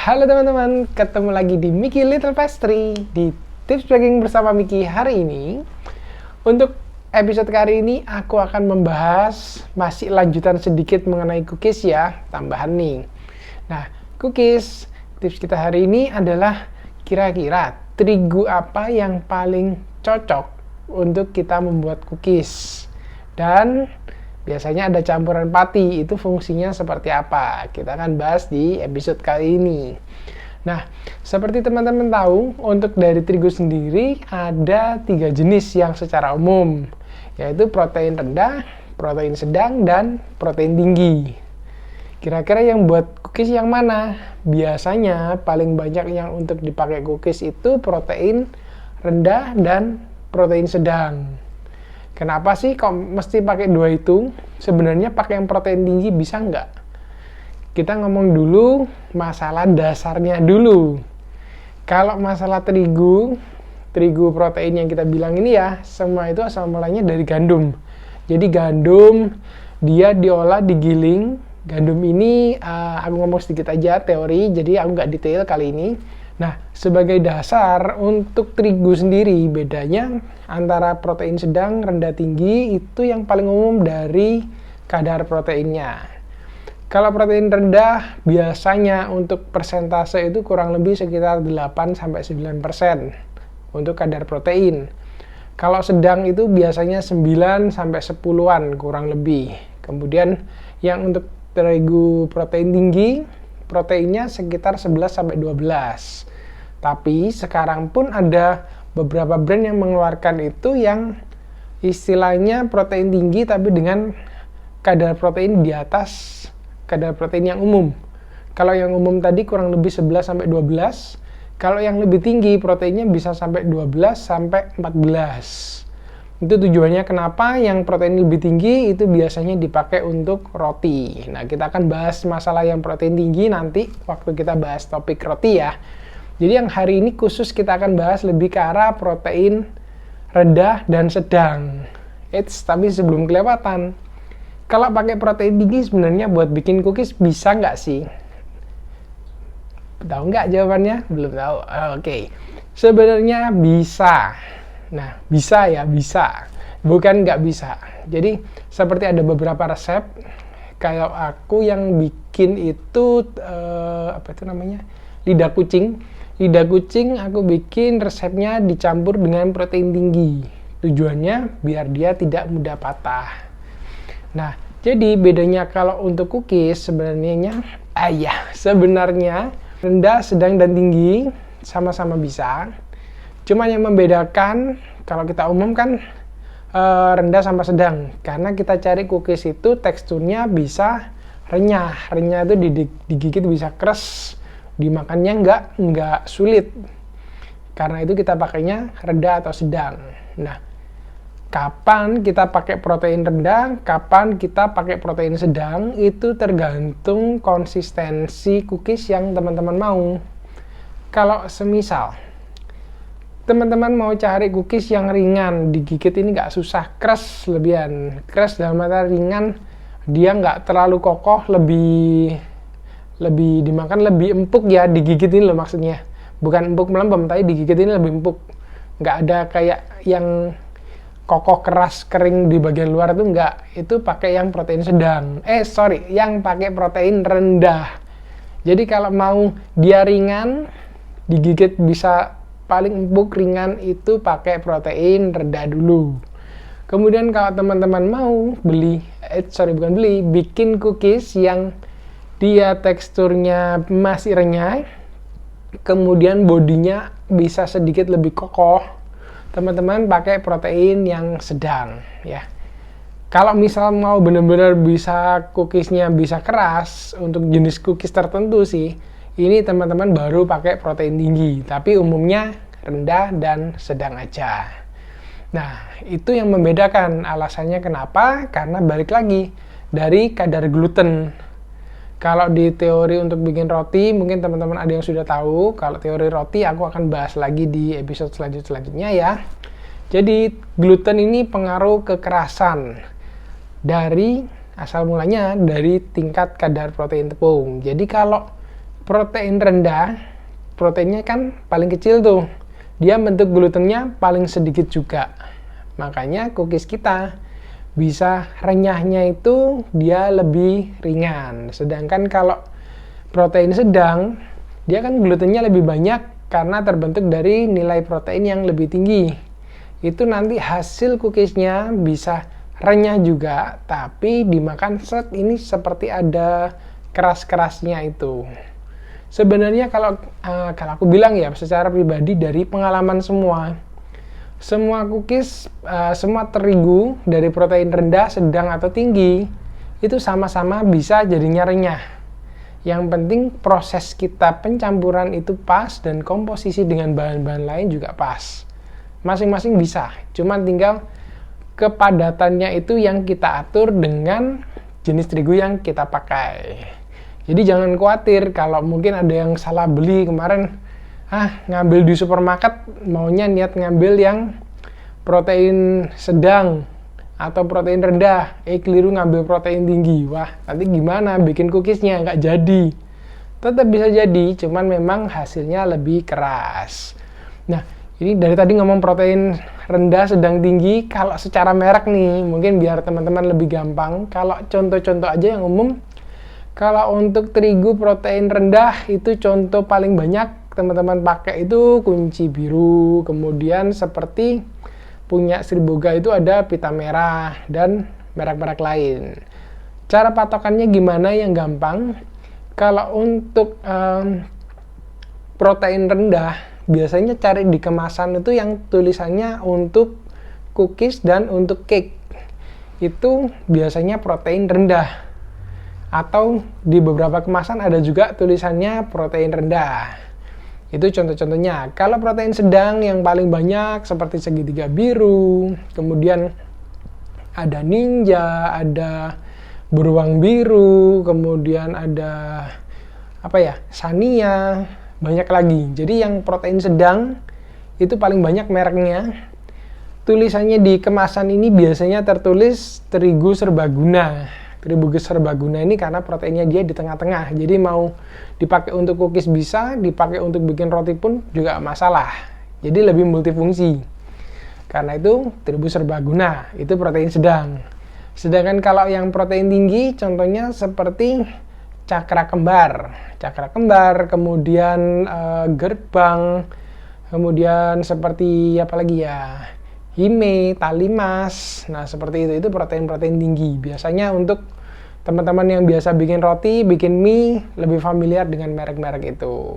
Halo teman-teman, ketemu lagi di Miki Little Pastry di Tips Baking bersama Miki hari ini. Untuk episode kali ini aku akan membahas masih lanjutan sedikit mengenai cookies ya, tambahan nih. Nah, cookies, tips kita hari ini adalah kira-kira terigu apa yang paling cocok untuk kita membuat cookies. Dan biasanya ada campuran pati, itu fungsinya seperti apa? Kita akan bahas di episode kali ini. Nah, seperti teman-teman tahu, untuk dari terigu sendiri ada 3 jenis yang secara umum, yaitu protein rendah, protein sedang, dan protein tinggi. Kira-kira yang buat cookies yang mana? Biasanya paling banyak yang untuk dipakai cookies itu protein rendah dan protein sedang. Kenapa sih kok mesti pakai dua itu? Sebenarnya pakai yang protein tinggi bisa nggak? Kita ngomong dulu masalah dasarnya dulu. Kalau masalah terigu protein yang kita bilang ini ya, semua itu asal mulanya dari gandum. Jadi gandum, dia diolah, digiling. Gandum ini, aku ngomong sedikit aja teori, jadi aku nggak detail kali ini. Nah, sebagai dasar untuk terigu sendiri, bedanya antara protein sedang, rendah, tinggi, itu yang paling umum dari kadar proteinnya. Kalau protein rendah, biasanya untuk persentase itu kurang lebih sekitar 8-9% untuk kadar protein. Kalau sedang itu biasanya 9-10-an kurang lebih. Kemudian yang untuk terigu protein tinggi, proteinnya sekitar 11-12. Tapi sekarang pun ada beberapa brand yang mengeluarkan itu yang istilahnya protein tinggi tapi dengan kadar protein di atas kadar protein yang umum. Kalau yang umum tadi kurang lebih 11-12, kalau yang lebih tinggi proteinnya bisa sampai 12-14. Itu tujuannya kenapa yang protein lebih tinggi itu biasanya dipakai untuk roti. Nah, kita akan bahas masalah yang protein tinggi nanti waktu kita bahas topik roti ya. Jadi yang hari ini khusus kita akan bahas lebih ke arah protein rendah dan sedang. Tapi sebelum kelewatan, kalau pakai protein tinggi sebenarnya buat bikin cookies bisa nggak sih? Tahu nggak jawabannya? Belum tahu. Oke. Sebenarnya bisa. Nah, bisa ya, bisa. Bukan nggak bisa. Jadi, seperti ada beberapa resep. Kayak aku yang bikin itu, lidah kucing. Lidah kucing aku bikin resepnya dicampur dengan protein tinggi. Tujuannya biar dia tidak mudah patah. Nah, jadi bedanya kalau untuk cookies sebenarnya rendah, sedang, dan tinggi sama-sama bisa. Cuma yang membedakan kalau kita umumkan rendah sama sedang, karena kita cari cookies itu teksturnya bisa renyah. Renyah itu digigit bisa keras, dimakannya nggak sulit. Karena itu kita pakainya rendah atau sedang. Nah, kapan kita pakai protein rendah, kapan kita pakai protein sedang, itu tergantung konsistensi cookies yang teman-teman mau. Kalau semisal teman-teman mau cari cookies yang ringan, digigit ini nggak susah, keras lebihan. Keras dalam arti ringan, dia nggak terlalu kokoh, lebih dimakan lebih empuk ya, digigit ini loh maksudnya. Bukan empuk melempem, tapi digigit ini lebih empuk. Nggak ada kayak yang kokoh keras kering di bagian luar itu nggak. Itu pakai yang protein sedang. Yang pakai protein rendah. Jadi kalau mau dia ringan, digigit bisa paling empuk ringan, itu pakai protein rendah dulu. Kemudian kalau teman-teman mau bikin cookies yang dia teksturnya masih renyah, kemudian bodinya bisa sedikit lebih kokoh, teman-teman pakai protein yang sedang ya. Kalau misal mau benar-benar bisa cookiesnya bisa keras, untuk jenis cookies tertentu sih, ini teman-teman baru pakai protein tinggi, tapi umumnya rendah dan sedang aja. Nah, itu yang membedakan. Alasannya kenapa? Karena balik lagi dari kadar gluten. Kalau di teori untuk bikin roti, mungkin teman-teman ada yang sudah tahu. Kalau teori roti aku akan bahas lagi di episode selanjutnya ya. Jadi gluten ini pengaruh kekerasan dari asal mulanya dari tingkat kadar protein tepung. Jadi kalau protein rendah, proteinnya kan paling kecil tuh, dia bentuk glutennya paling sedikit juga. Makanya cookies kita bisa renyahnya itu dia lebih ringan. Sedangkan kalau protein sedang, dia kan glutennya lebih banyak karena terbentuk dari nilai protein yang lebih tinggi. Itu nanti hasil cookiesnya bisa renyah juga, tapi dimakan set ini seperti ada keras-kerasnya itu. Sebenarnya kalau aku bilang ya secara pribadi dari pengalaman semua cookies, semua terigu dari protein rendah, sedang atau tinggi itu sama-sama bisa jadinya renyah. Yang penting proses kita pencampuran itu pas dan komposisi dengan bahan-bahan lain juga pas. Masing-masing bisa, cuman tinggal kepadatannya itu yang kita atur dengan jenis terigu yang kita pakai. Jadi jangan khawatir kalau mungkin ada yang salah beli kemarin, ngambil di supermarket maunya niat ngambil yang protein sedang atau protein rendah, keliru ngambil protein tinggi. Wah, nanti gimana bikin cookiesnya? Nggak jadi. Tetap bisa jadi, cuman memang hasilnya lebih keras. Nah, ini dari tadi ngomong protein rendah, sedang, tinggi. Kalau secara merek nih, mungkin biar teman-teman lebih gampang. Kalau contoh-contoh aja yang umum, kalau untuk terigu protein rendah itu contoh paling banyak teman-teman pakai itu kunci biru. Kemudian seperti punya Sri Boga itu ada pita merah dan merek-merek lain. Cara patokannya gimana yang gampang? Kalau untuk protein rendah, biasanya cari di kemasan itu yang tulisannya untuk cookies dan untuk cake. Itu biasanya protein rendah. Atau di beberapa kemasan ada juga tulisannya protein rendah. Itu contoh-contohnya. Kalau protein sedang yang paling banyak seperti segitiga biru, kemudian ada ninja, ada beruang biru, kemudian ada Sania, banyak lagi. Jadi yang protein sedang itu paling banyak mereknya. Tulisannya di kemasan ini biasanya tertulis terigu serbaguna. Terigu serbaguna ini karena proteinnya dia di tengah-tengah. Jadi mau dipakai untuk cookies bisa, dipakai untuk bikin roti pun juga masalah. Jadi lebih multifungsi. Karena itu terigu serbaguna, itu protein sedang. Sedangkan kalau yang protein tinggi contohnya seperti cakra kembar, kemudian gerbang, kemudian seperti hime, talimas. Nah, seperti itu protein-protein tinggi. Biasanya untuk teman-teman yang biasa bikin roti, bikin mie, lebih familiar dengan merek-merek itu.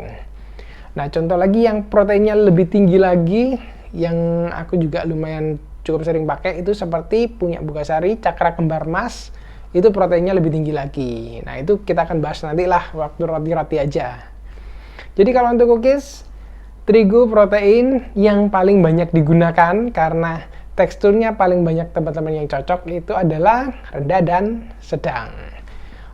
Nah, contoh lagi yang proteinnya lebih tinggi lagi, yang aku juga lumayan cukup sering pakai, itu seperti punya Bugasari, cakra kembar mas, itu proteinnya lebih tinggi lagi. Nah, itu kita akan bahas nanti lah waktu roti-roti aja. Jadi kalau untuk cookies, terigu protein yang paling banyak digunakan karena teksturnya paling banyak teman-teman yang cocok itu adalah rendah dan sedang.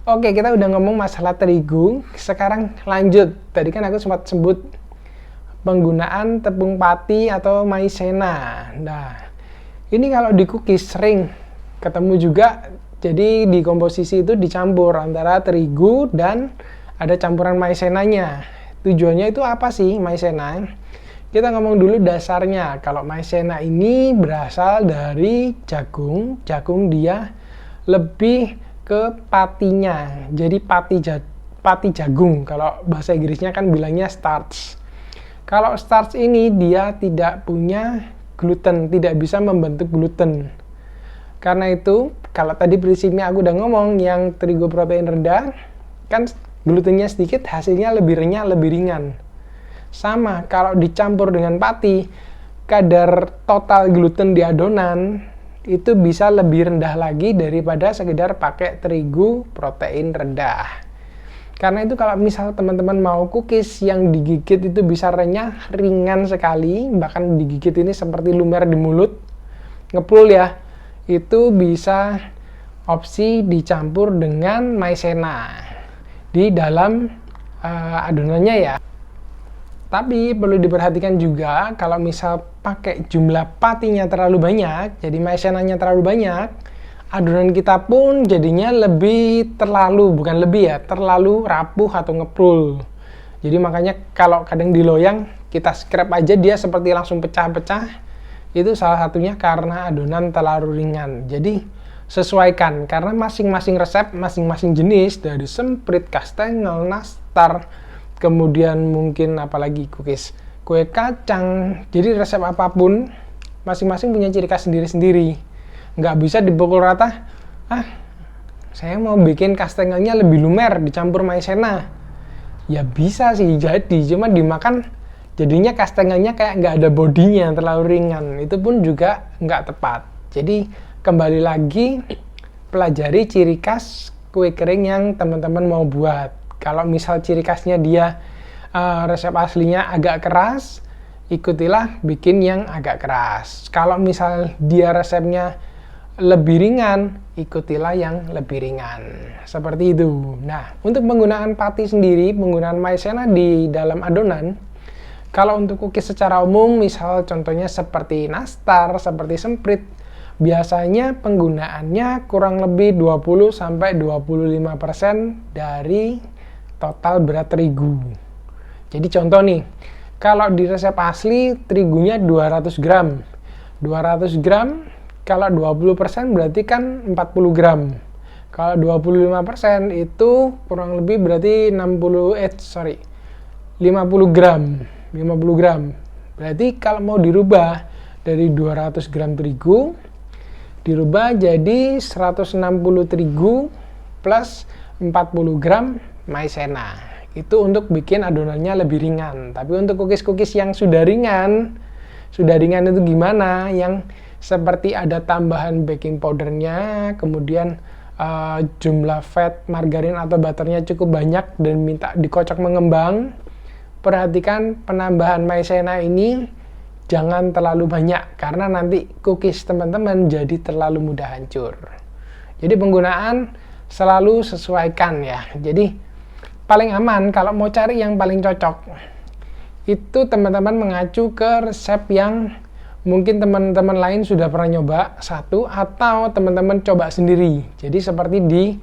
Oke, kita udah ngomong masalah terigu. Sekarang lanjut. Tadi kan aku sempat sebut penggunaan tepung pati atau maizena. Nah, ini kalau di cookies sering ketemu juga. Jadi di komposisi itu dicampur antara terigu dan ada campuran maizenanya. Tujuannya itu apa sih maizena? Kita ngomong dulu dasarnya. Kalau maizena ini berasal dari jagung. Jagung dia lebih ke patinya. Jadi pati jagung. Kalau bahasa Inggrisnya kan bilangnya starch. Kalau starch ini dia tidak punya gluten, tidak bisa membentuk gluten. Karena itu, kalau tadi prinsipnya aku udah ngomong yang terigu protein rendah, kan glutennya sedikit, hasilnya lebih renyah, lebih ringan. Sama, kalau dicampur dengan pati, kadar total gluten di adonan itu bisa lebih rendah lagi daripada sekedar pakai terigu protein rendah. Karena itu kalau misal teman-teman mau cookies yang digigit itu bisa renyah, ringan sekali, bahkan digigit ini seperti lumer di mulut, ngepul ya, itu bisa opsi dicampur dengan maizena di dalam adonannya ya. Tapi perlu diperhatikan juga kalau misal pakai jumlah patinya terlalu banyak, jadi maizenanya terlalu banyak, adonan kita pun jadinya terlalu rapuh atau ngeprul. Jadi makanya kalau kadang di loyang kita scrap aja dia seperti langsung pecah-pecah. Itu salah satunya karena adonan terlalu ringan. Jadi sesuaikan, karena masing-masing resep, masing-masing jenis dari semprit, kastengel, nastar, kemudian mungkin apalagi cookies, kue kacang. Jadi resep apapun masing-masing punya ciri khas sendiri-sendiri. Nggak bisa dipukul rata, saya mau bikin kastengelnya lebih lumer dicampur maizena. Ya bisa sih jadi, cuma dimakan jadinya kastengelnya kayak nggak ada bodinya, terlalu ringan. Itu pun juga nggak tepat. Jadi kembali lagi pelajari ciri khas kue kering yang teman-teman mau buat. Kalau misal ciri khasnya dia resep aslinya agak keras, ikutilah bikin yang agak keras. Kalau misal dia resepnya lebih ringan, ikutilah yang lebih ringan. Seperti itu. Nah, untuk penggunaan pati sendiri, penggunaan maizena di dalam adonan, kalau untuk cookies secara umum, misal contohnya seperti nastar, seperti semprit, biasanya penggunaannya kurang lebih 20-25% dari total berat terigu. Jadi contoh nih, kalau di resep asli terigunya 200 gram. 200 gram kalau 20% berarti kan 40 gram. Kalau 25% itu kurang lebih berarti 50 gram. 50 gram. Berarti kalau mau dirubah dari 200 gram terigu dirubah jadi 160 terigu plus 40 gram maizena. Itu untuk bikin adonannya lebih ringan. Tapi untuk cookies-cookies yang sudah ringan itu gimana? Yang seperti ada tambahan baking powdernya, kemudian jumlah fat, margarin atau butternya cukup banyak dan minta dikocok mengembang. Perhatikan penambahan maizena ini jangan terlalu banyak, karena nanti cookies teman-teman jadi terlalu mudah hancur. Jadi penggunaan selalu sesuaikan ya. Jadi paling aman kalau mau cari yang paling cocok, itu teman-teman mengacu ke resep yang mungkin teman-teman lain sudah pernah nyoba satu, atau teman-teman coba sendiri. Jadi seperti di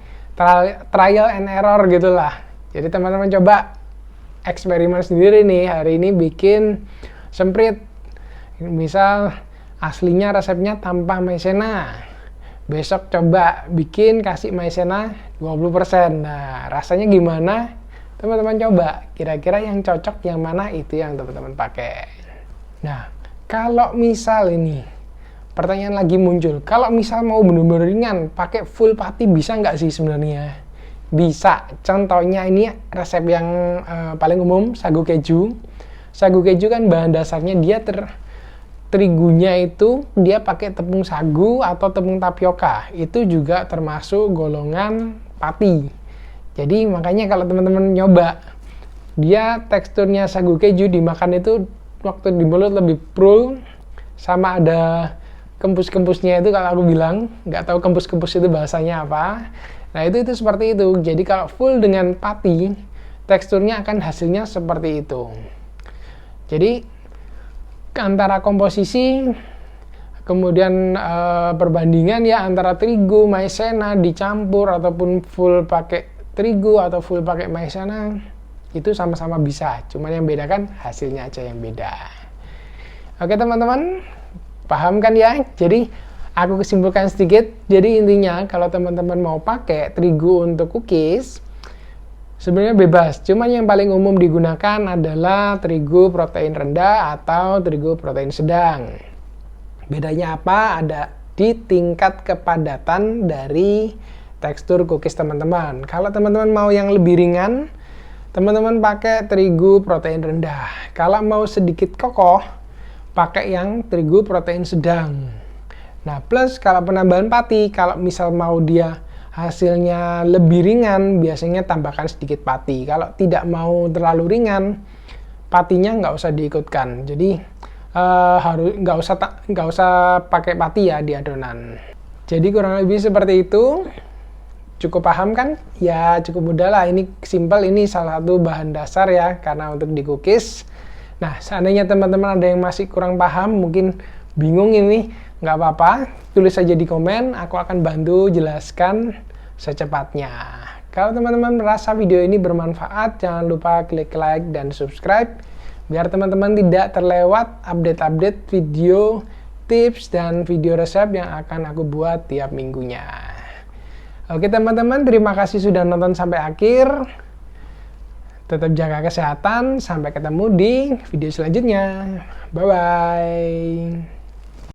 trial and error gitulah. Jadi teman-teman coba eksperimen sendiri nih. Hari ini bikin semprit, misal aslinya resepnya tanpa maizena. Besok coba bikin kasih maizena 20%. Nah, rasanya gimana? Teman-teman coba. Kira-kira yang cocok yang mana, itu yang teman-teman pakai. Nah, kalau misal ini, pertanyaan lagi muncul, kalau misal mau benar-benar ringan, pakai full pati bisa nggak sih sebenarnya? Bisa. Contohnya ini resep yang paling umum, sagu keju. Sagu keju kan bahan dasarnya dia terigunya itu dia pakai tepung sagu atau tepung tapioka. Itu juga termasuk golongan pati. Jadi makanya kalau teman-teman nyoba, dia teksturnya sagu keju dimakan itu waktu di mulut lebih prul, sama ada kempus-kempusnya itu kalau aku bilang, nggak tahu kempus-kempus itu bahasanya apa. Nah itu seperti itu. Jadi kalau full dengan pati, teksturnya akan hasilnya seperti itu. Jadi antara komposisi, kemudian perbandingan ya antara terigu, maizena dicampur ataupun full pakai terigu atau full pakai maizena, itu sama-sama bisa, cuman yang beda kan hasilnya aja yang beda. Oke teman-teman, paham kan ya? Jadi aku kesimpulkan sedikit. Jadi intinya kalau teman-teman mau pakai terigu untuk cookies, sebenarnya bebas. Cuman yang paling umum digunakan adalah terigu protein rendah atau terigu protein sedang. Bedanya apa? Ada di tingkat kepadatan dari tekstur cookies teman-teman. Kalau teman-teman mau yang lebih ringan, teman-teman pakai terigu protein rendah. Kalau mau sedikit kokoh, pakai yang terigu protein sedang. Nah, plus kalau penambahan pati, kalau misal mau dia hasilnya lebih ringan, biasanya tambahkan sedikit pati. Kalau tidak mau terlalu ringan, patinya nggak usah diikutkan. Jadi nggak usah pakai pati ya di adonan. Jadi kurang lebih seperti itu. Cukup paham kan? Ya cukup mudah lah, ini simple, ini salah satu bahan dasar ya, karena untuk di cookies. Nah, seandainya teman-teman ada yang masih kurang paham, mungkin bingung ini, nggak apa-apa, tulis saja di komen, aku akan bantu jelaskan secepatnya. Kalau teman-teman merasa video ini bermanfaat, jangan lupa klik like dan subscribe biar teman-teman tidak terlewat update-update video, tips, dan video resep yang akan aku buat tiap minggunya. Oke teman-teman, terima kasih sudah nonton sampai akhir. Tetap jaga kesehatan, sampai ketemu di video selanjutnya. Bye-bye.